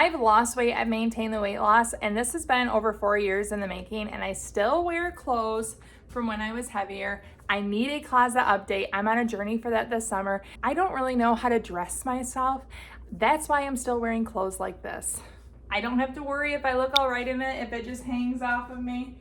I've lost weight, I've maintained the weight loss, and this has been over 4 years in the making, and I still wear clothes from when I was heavier. I need a closet update. I'm on a journey for that this summer. I don't really know how to dress myself. That's why I'm still wearing clothes like this. I don't have to worry if I look all right in it, if it just hangs off of me.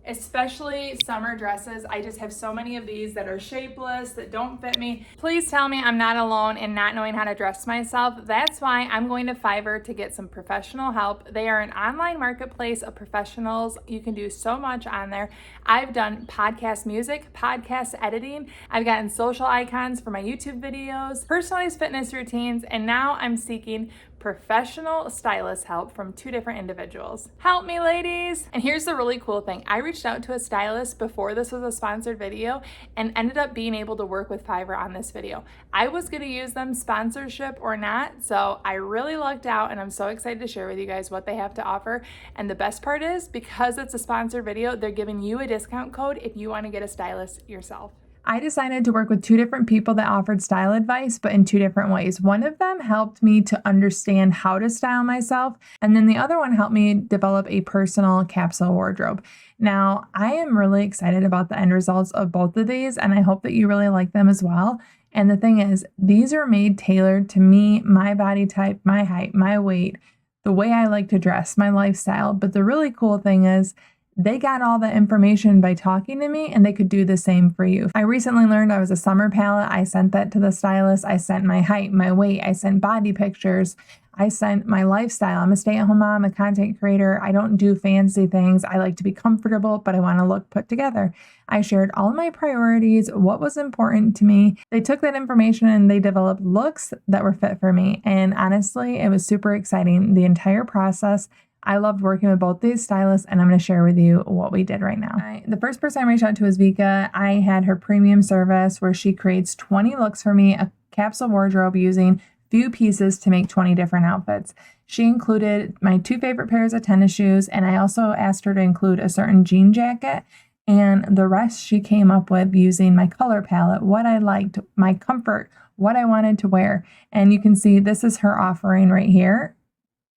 Especially summer dresses. I just have so many of these that are shapeless, that don't fit me. Please tell me I'm not alone in not knowing how to dress myself. That's why I'm going to Fiverr to get some professional help. They are an online marketplace of professionals. You can do so much on there. I've done podcast music, podcast editing. I've gotten social icons for my YouTube videos, personalized fitness routines, and now I'm seeking professional stylist help from 2 different individuals. Help me, ladies! And here's the really cool thing. I reached out to a stylist before this was a sponsored video and ended up being able to work with Fiverr on this video. I was gonna use them sponsorship or not, so I really lucked out, and I'm so excited to share with you guys what they have to offer. And the best part is, because it's a sponsored video, they're giving you a discount code if you wanna get a stylist yourself. I decided to work with 2 different people that offered style advice, but in 2 different ways. One of them helped me to understand how to style myself, and then the other one helped me develop a personal capsule wardrobe. Now, I am really excited about the end results of both of these, and I hope that you really like them as well. And the thing is, these are made tailored to me, my body type, my height, my weight, the way I like to dress, my lifestyle. But the really cool thing is, they got all the information by talking to me, and they could do the same for you. I recently learned I was a summer palette. I sent that to the stylist. I sent my height, my weight. I sent body pictures. I sent my lifestyle. I'm a stay-at-home mom, a content creator. I don't do fancy things. I like to be comfortable, but I want to look put together. I shared all my priorities, what was important to me. They took that information and they developed looks that were fit for me. And honestly, it was super exciting. The entire process. I loved working with both these stylists, and I'm going to share with you what we did right now. The first person I reached out to was Vika. I had her premium service where she creates 20 looks for me, a capsule wardrobe using few pieces to make 20 different outfits. She included my 2 favorite pairs of tennis shoes, and I also asked her to include a certain jean jacket, and the rest she came up with using my color palette, what I liked, my comfort, what I wanted to wear. And you can see this is her offering right here.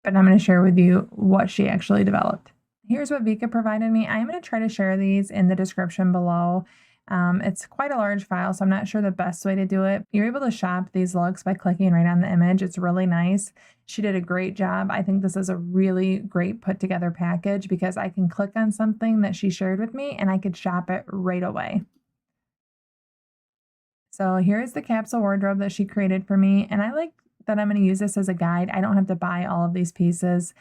But I'm going to share with you what she actually developed. Here's what Vika provided me. I'm going to try to share these in the description below. It's quite a large file, so I'm not sure the best way to do it. You're able to shop these looks by clicking right on the image. It's really nice. She did a great job. I think this is a really great put together package because I can click on something that she shared with me and I could shop it right away. So here's the capsule wardrobe that she created for me, and I like that I'm going to use this as a guide. I don't have to buy all of these pieces.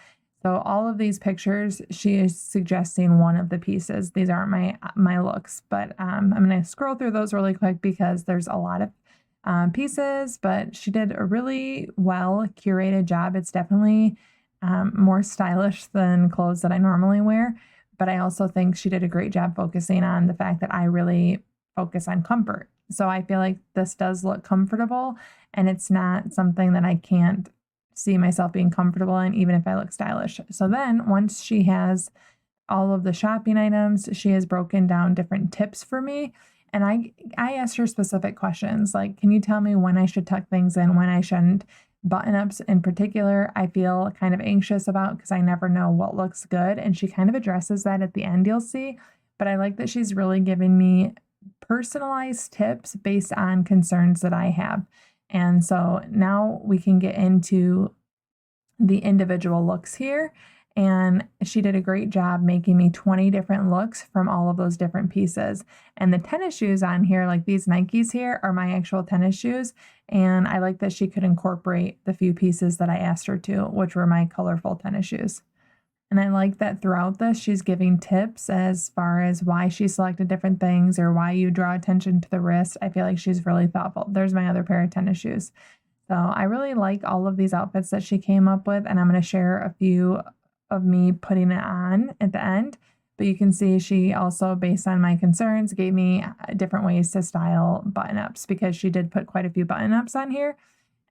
So all of these pictures, she is suggesting one of the pieces. These aren't my looks, but I'm going to scroll through those really quick because there's a lot of pieces, but she did a really well curated job. It's definitely more stylish than clothes that I normally wear, but I also think she did a great job focusing on the fact that I really focus on comfort. So I feel like this does look comfortable, and it's not something that I can't see myself being comfortable in, even if I look stylish. So then once she has all of the shopping items, she has broken down different tips for me. And I asked her specific questions like, can you tell me when I should tuck things in, when I shouldn't? Button-ups in particular, I feel kind of anxious about because I never know what looks good. And she kind of addresses that at the end, you'll see. But I like that she's really giving me personalized tips based on concerns that I have. And so now we can get into the individual looks here. And she did a great job making me 20 different looks from all of those different pieces. And the tennis shoes on here, like these Nikes here, are my actual tennis shoes. And I like that she could incorporate the few pieces that I asked her to, which were my colorful tennis shoes. And I like that throughout this, she's giving tips as far as why she selected different things or why you draw attention to the wrist. I feel like she's really thoughtful. There's my other pair of tennis shoes. So I really like all of these outfits that she came up with, and I'm going to share a few of me putting it on at the end. But you can see she also, based on my concerns, gave me different ways to style button-ups because she did put quite a few button-ups on here.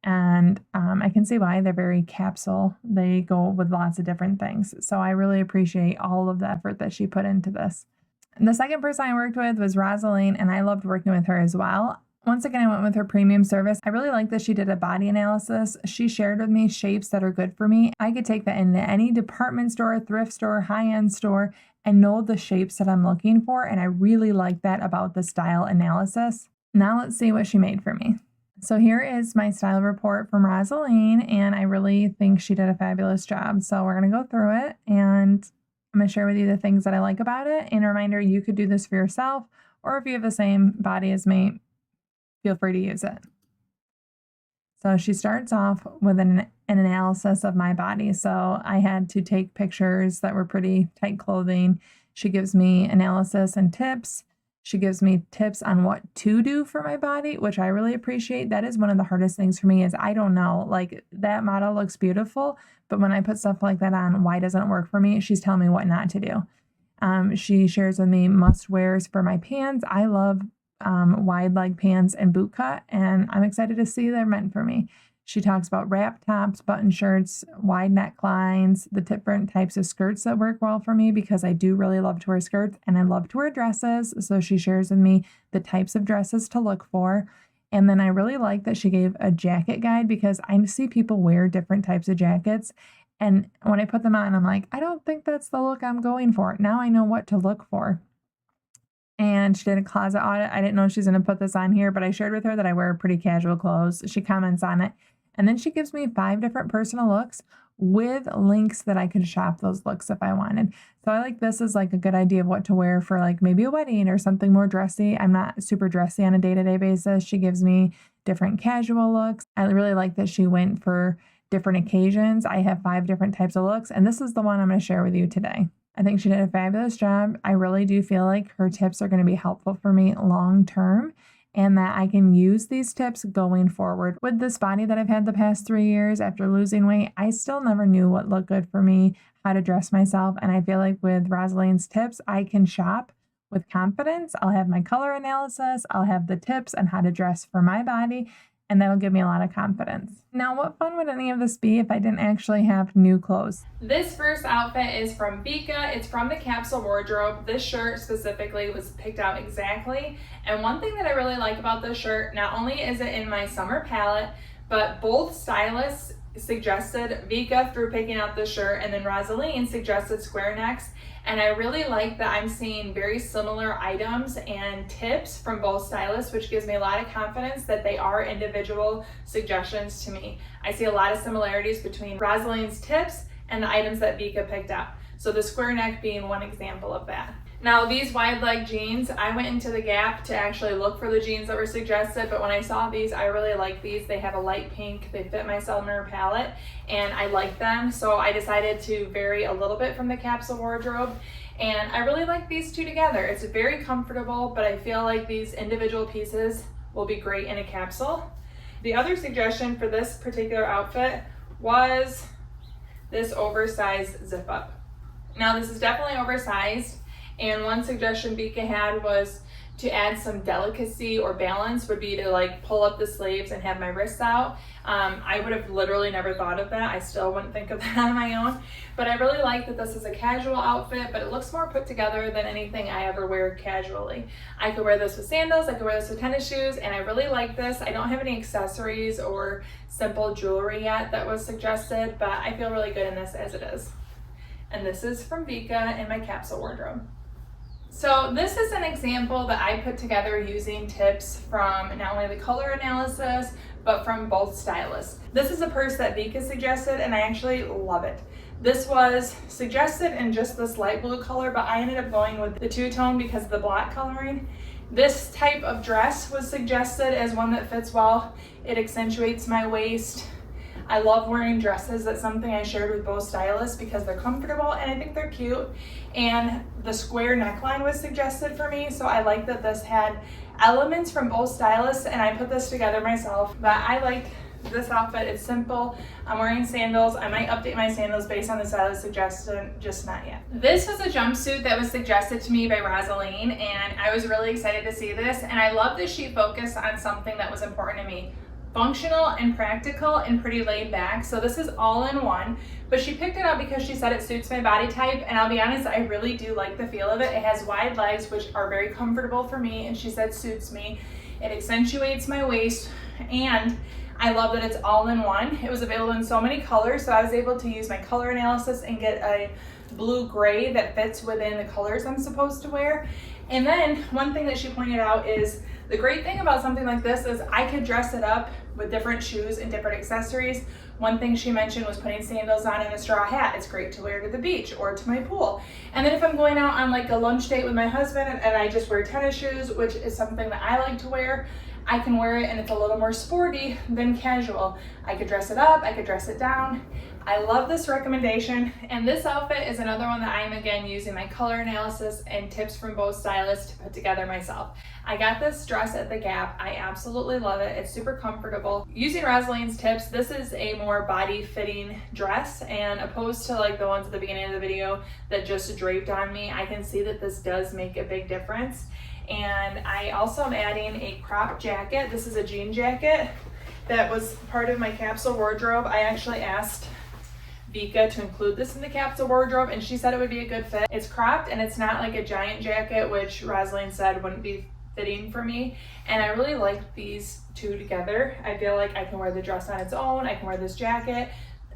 And I can see why. They're very capsule. They go with lots of different things. So I really appreciate all of the effort that she put into this. And the second person I worked with was Rosaline, and I loved working with her as well. Once again, I went with her premium service. I really like that she did a body analysis. She shared with me shapes that are good for me. I could take that into any department store, thrift store, high-end store, and know the shapes that I'm looking for. And I really like that about the style analysis. Now let's see what she made for me. So here is my style report from Rosaline, and I really think she did a fabulous job. So we're going to go through it, and I'm going to share with you the things that I like about it. And a reminder, you could do this for yourself, or if you have the same body as me, feel free to use it. So she starts off with an analysis of my body. So I had to take pictures that were pretty tight clothing. She gives me analysis and tips. She gives me tips on what to do for my body, which I really appreciate. That is one of the hardest things for me is I don't know, like that model looks beautiful, but when I put stuff like that on, why doesn't it work for me? She's telling me what not to do. She shares with me must wears for my pants. I love wide leg pants and boot cut, and I'm excited to see they're meant for me. She talks about wrap tops, button shirts, wide necklines, the different types of skirts that work well for me because I do really love to wear skirts and I love to wear dresses. So she shares with me the types of dresses to look for. And then I really like that she gave a jacket guide because I see people wear different types of jackets. And when I put them on, I'm like, I don't think that's the look I'm going for. Now I know what to look for. And she did a closet audit. I didn't know she's going to put this on here, but I shared with her that I wear pretty casual clothes. She comments on it. And then she gives me 5 different personal looks with links that I could shop those looks if I wanted. So I like this as like a good idea of what to wear for like maybe a wedding or something more dressy. I'm not super dressy on a day-to-day basis. She gives me different casual looks. I really like that she went for different occasions. I have 5 different types of looks, and this is the one I'm going to share with you today. I think she did a fabulous job. I really do feel like her tips are going to be helpful for me long term and that I can use these tips going forward. With this body that I've had the past 3 years after losing weight, I still never knew what looked good for me, how to dress myself. And I feel like with Rosaline's tips, I can shop with confidence. I'll have my color analysis. I'll have the tips on how to dress for my body. And that'll give me a lot of confidence. Now, what fun would any of this be if I didn't actually have new clothes? This first outfit is from Vika. It's from the capsule wardrobe. This shirt specifically was picked out exactly. And one thing that I really like about this shirt, not only is it in my summer palette, but both stylists suggested Vika through picking out this shirt, and then Rosaline suggested square necks. And I really like that I'm seeing very similar items and tips from both stylists, which gives me a lot of confidence that they are individual suggestions to me. I see a lot of similarities between Rosaline's tips and the items that Vika picked out. So the square neck being one example of that. Now these wide leg jeans, I went into the Gap to actually look for the jeans that were suggested, but when I saw these, I really like these. They have a light pink, they fit my summer palette, and I like them. So I decided to vary a little bit from the capsule wardrobe, and I really like these two together. It's very comfortable, but I feel like these individual pieces will be great in a capsule. The other suggestion for this particular outfit was this oversized zip up. Now this is definitely oversized. And one suggestion Vika had was to add some delicacy or balance would be to like pull up the sleeves and have my wrists out. I would have literally never thought of that. I still wouldn't think of that on my own. But I really like that this is a casual outfit, but it looks more put together than anything I ever wear casually. I could wear this with sandals, I could wear this with tennis shoes, and I really like this. I don't have any accessories or simple jewelry yet that was suggested, but I feel really good in this as it is. And this is from Vika in my capsule wardrobe. So this is an example that I put together using tips from not only the color analysis, but from both stylists. This is a purse that Vika suggested, and I actually love it. This was suggested in just this light blue color, but I ended up going with the two-tone because of the black coloring. This type of dress was suggested as one that fits well. It accentuates my waist. I love wearing dresses. That's something I shared with both stylists because they're comfortable and I think they're cute. And the square neckline was suggested for me, so I like that this had elements from both stylists, and I put this together myself. But I like this outfit. It's simple. I'm wearing sandals. I might update my sandals based on the stylist suggestion, just not yet. This was a jumpsuit that was suggested to me by Rosaline, and I was really excited to see this. And I love that she focused on something that was important to me. Functional and practical and pretty laid back. So this is all in one, but she picked it up because she said it suits my body type, and I'll be honest, I really do like the feel of it. It has wide legs, which are very comfortable for me, and she said suits me. It accentuates my waist, and I love that it's all in one. It was available in so many colors, so I was able to use my color analysis and get a blue gray that fits within the colors I'm supposed to wear. And then one thing that she pointed out is the great thing about something like this is I could dress it up with different shoes and different accessories. One thing she mentioned was putting sandals on and a straw hat. It's great to wear to the beach or to my pool. And then if I'm going out on like a lunch date with my husband and I just wear tennis shoes, which is something that I like to wear, I can wear it and it's a little more sporty than casual. I could dress it up, I could dress it down. I love this recommendation, and this outfit is another one that I'm again using my color analysis and tips from both stylists to put together myself. I got this dress at the Gap. I absolutely love it. It's super comfortable. Using Rosaline's tips, this is a more body fitting dress, and opposed to like the ones at the beginning of the video that just draped on me, I can see that this does make a big difference. And I also am adding a crop jacket. This is a jean jacket that was part of my capsule wardrobe. I actually asked Vika to include this in the capsule wardrobe, and she said it would be a good fit. It's cropped and it's not like a giant jacket, which Rosaline said wouldn't be fitting for me. And I really like these two together. I feel like I can wear the dress on its own, I can wear this jacket.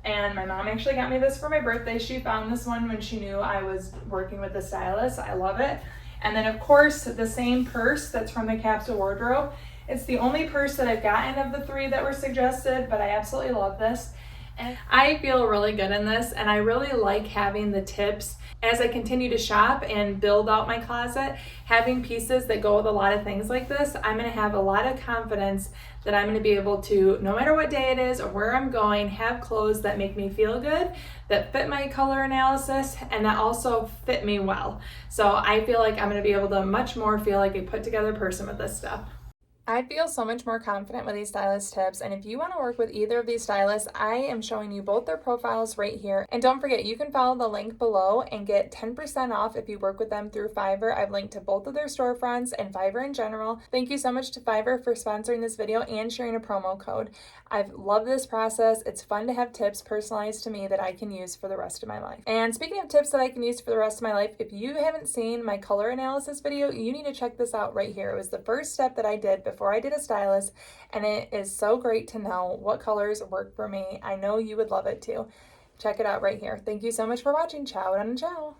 And my mom actually got me this for my birthday. She found this one when she knew I was working with the stylist. I love it. And then of course, the same purse that's from the capsule wardrobe. It's the only purse that I've gotten of the three that were suggested, but I absolutely love this. And I feel really good in this, and I really like having the tips as I continue to shop and build out my closet. Having pieces that go with a lot of things like this, I'm going to have a lot of confidence that I'm going to be able to, no matter what day it is or where I'm going, have clothes that make me feel good, that fit my color analysis, and that also fit me well. So I feel like I'm going to be able to much more feel like a put together person with this stuff. I feel so much more confident with these stylist tips, and if you want to work with either of these stylists, I am showing you both their profiles right here. And don't forget, you can follow the link below and get 10% off if you work with them through Fiverr. I've linked to both of their storefronts and Fiverr in general. Thank you so much to Fiverr for sponsoring this video and sharing a promo code. I've loved this process. It's fun to have tips personalized to me that I can use for the rest of my life. And speaking of tips that I can use for the rest of my life, if you haven't seen my color analysis video, you need to check this out right here. It was the first step that I did before I did a stylist, and it is so great to know what colors work for me. I know you would love it too. Check it out right here. Thank you so much for watching. Ciao and ciao.